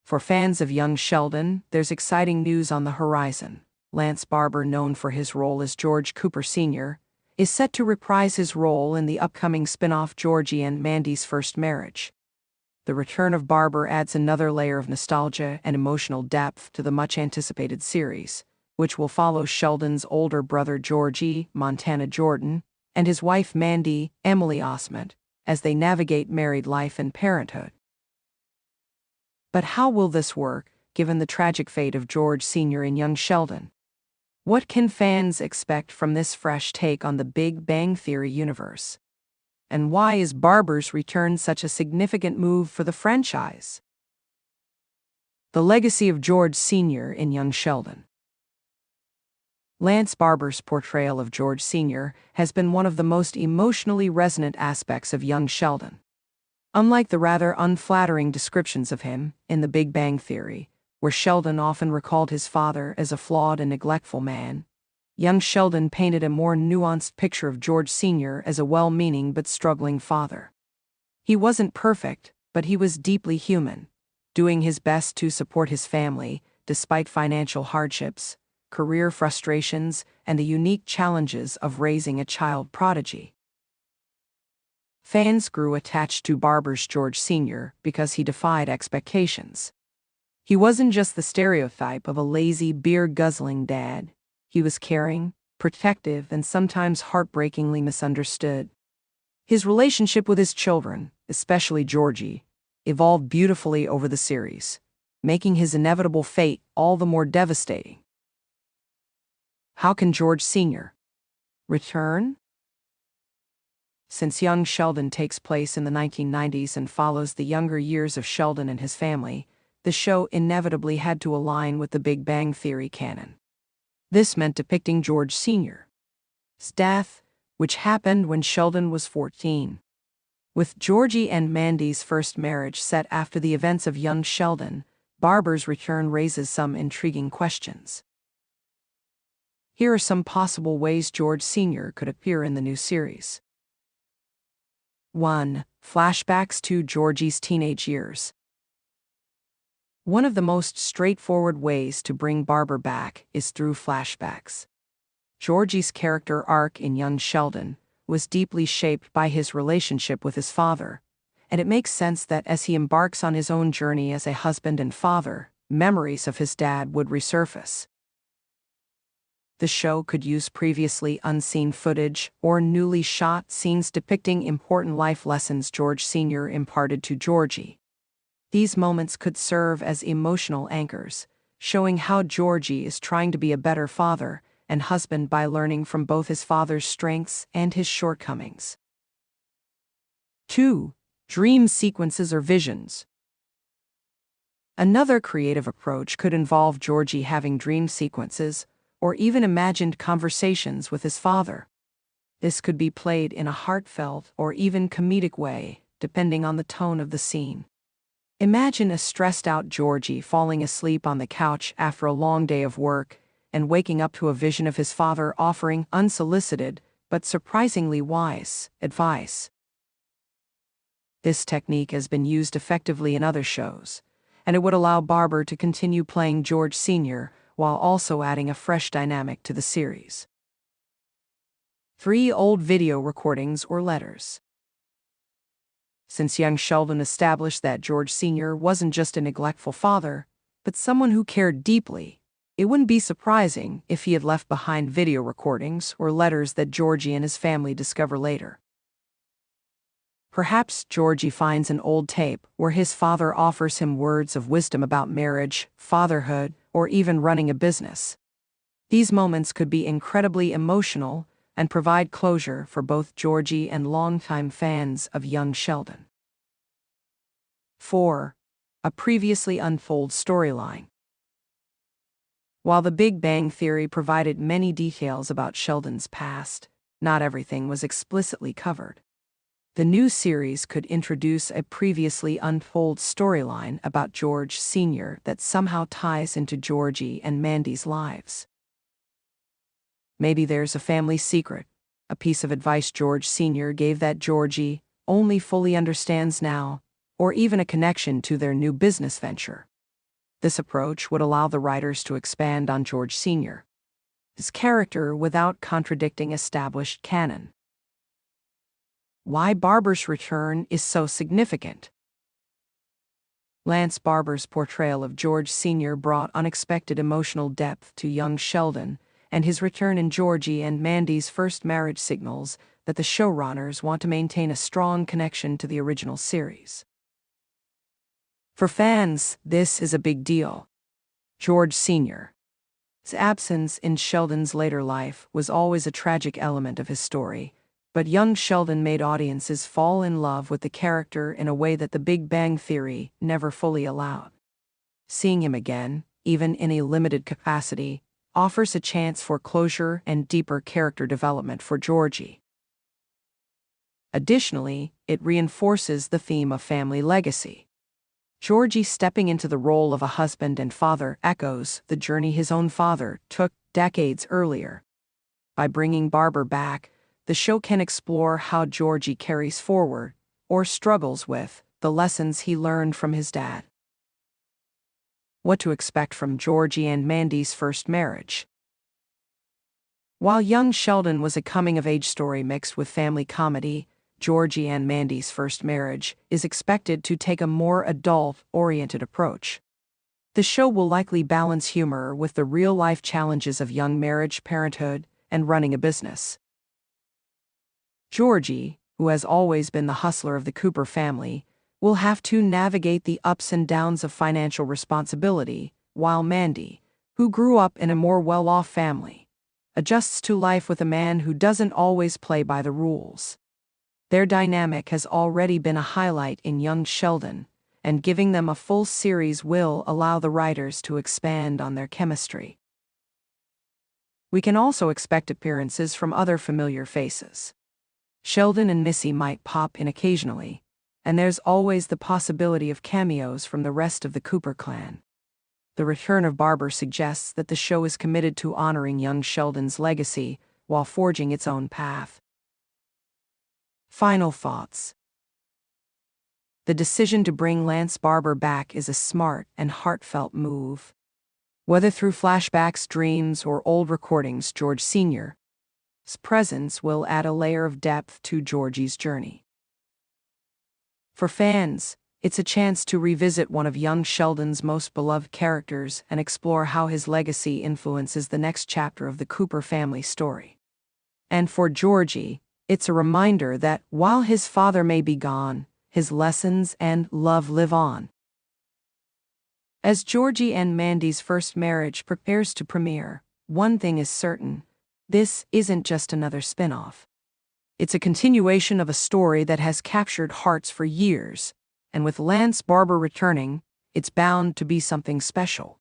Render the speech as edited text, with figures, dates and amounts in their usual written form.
For fans of young Sheldon, there's exciting news on the horizon. Lance Barber, known for his role as George Cooper Sr., is set to reprise his role in the upcoming spin-off Georgie and Mandy's First Marriage. The return of Barber adds another layer of nostalgia and emotional depth to the much-anticipated series, which will follow Sheldon's older brother Georgie, Montana Jordan, and his wife Mandy, Emily Osment, as they navigate married life and parenthood. But how will this work, given the tragic fate of George Sr. and young Sheldon? What can fans expect from this fresh take on the Big Bang Theory universe? And why is Barber's return such a significant move for the franchise? The legacy of George Sr. in young Sheldon. Lance Barber's portrayal of George Sr. has been one of the most emotionally resonant aspects of young Sheldon. Unlike the rather unflattering descriptions of him in The Big Bang Theory, where Sheldon often recalled his father as a flawed and neglectful man, young Sheldon painted a more nuanced picture of George Sr. as a well-meaning but struggling father. He wasn't perfect, but he was deeply human, doing his best to support his family despite financial hardships, career frustrations, and the unique challenges of raising a child prodigy. Fans grew attached to Barber's George Sr. because he defied expectations. He wasn't just the stereotype of a lazy, beer-guzzling dad. He was caring, protective, and sometimes heartbreakingly misunderstood. His relationship with his children, especially Georgie, evolved beautifully over the series, making his inevitable fate all the more devastating. How can George Sr. return? Since young Sheldon takes place in the 1990s and follows the younger years of Sheldon and his family, the show inevitably had to align with the Big Bang Theory canon. This meant depicting George Sr.'s death, which happened when Sheldon was 14. With Georgie and Mandy's first marriage set after the events of young Sheldon, Barber's return raises some intriguing questions. Here are some possible ways George Sr. could appear in the new series. 1. Flashbacks to Georgie's teenage years. One of the most straightforward ways to bring Barber back is through flashbacks. Georgie's character arc in young Sheldon was deeply shaped by his relationship with his father, and it makes sense that as he embarks on his own journey as a husband and father, memories of his dad would resurface. The show could use previously unseen footage or newly shot scenes depicting important life lessons George Sr. imparted to Georgie. These moments could serve as emotional anchors, showing how Georgie is trying to be a better father and husband by learning from both his father's strengths and his shortcomings. 2. Dream sequences or visions. Another creative approach could involve Georgie having dream sequences or even imagined conversations with his father. This could be played in a heartfelt or even comedic way, depending on the tone of the scene. Imagine a stressed-out Georgie falling asleep on the couch after a long day of work and waking up to a vision of his father offering unsolicited but surprisingly wise advice. This technique has been used effectively in other shows, and it would allow Barber to continue playing George Sr. while also adding a fresh dynamic to the series. 3. Old video recordings or letters. Since young Sheldon established that George Sr. wasn't just a neglectful father, but someone who cared deeply, it wouldn't be surprising if he had left behind video recordings or letters that Georgie and his family discover later. Perhaps Georgie finds an old tape where his father offers him words of wisdom about marriage, fatherhood, or even running a business. These moments could be incredibly emotional and provide closure for both Georgie and longtime fans of young Sheldon. 4. A previously untold storyline. While The Big Bang Theory provided many details about Sheldon's past, not everything was explicitly covered. The new series could introduce a previously untold storyline about George Sr. that somehow ties into Georgie and Mandy's lives. Maybe there's a family secret, a piece of advice George Sr. gave that Georgie only fully understands now, or even a connection to their new business venture. This approach would allow the writers to expand on George Sr.'s character without contradicting established canon. Why Barber's return is so significant. Lance Barber's portrayal of George Sr. brought unexpected emotional depth to young Sheldon, and his return in Georgie and Mandy's first marriage signals that the showrunners want to maintain a strong connection to the original series. For fans, this is a big deal. George Sr.'s absence in Sheldon's later life was always a tragic element of his story, but young Sheldon made audiences fall in love with the character in a way that The Big Bang Theory never fully allowed. Seeing him again, even in a limited capacity, offers a chance for closure and deeper character development for Georgie. Additionally, it reinforces the theme of family legacy. Georgie stepping into the role of a husband and father echoes the journey his own father took decades earlier. By bringing Barber back, the show can explore how Georgie carries forward, or struggles with, the lessons he learned from his dad. What to expect from Georgie and Mandy's first marriage. While young Sheldon was a coming-of-age story mixed with family comedy, Georgie and Mandy's first marriage is expected to take a more adult-oriented approach. The show will likely balance humor with the real-life challenges of young marriage, parenthood, and running a business. Georgie, who has always been the hustler of the Cooper family, will have to navigate the ups and downs of financial responsibility, while Mandy, who grew up in a more well-off family, adjusts to life with a man who doesn't always play by the rules. Their dynamic has already been a highlight in young Sheldon, and giving them a full series will allow the writers to expand on their chemistry. We can also expect appearances from other familiar faces. Sheldon and Missy might pop in occasionally, and there's always the possibility of cameos from the rest of the Cooper clan. The return of Barber suggests that the show is committed to honoring young Sheldon's legacy while forging its own path. Final thoughts. The decision to bring Lance Barber back is a smart and heartfelt move. Whether through flashbacks, dreams, or old recordings, George Sr.'s presence will add a layer of depth to Georgie's journey. For fans, it's a chance to revisit one of young Sheldon's most beloved characters and explore how his legacy influences the next chapter of the Cooper family story. And for Georgie, it's a reminder that while his father may be gone, his lessons and love live on. As Georgie and Mandy's first marriage prepares to premiere, one thing is certain: this isn't just another spin-off. It's a continuation of a story that has captured hearts for years, and with Lance Barber returning, it's bound to be something special.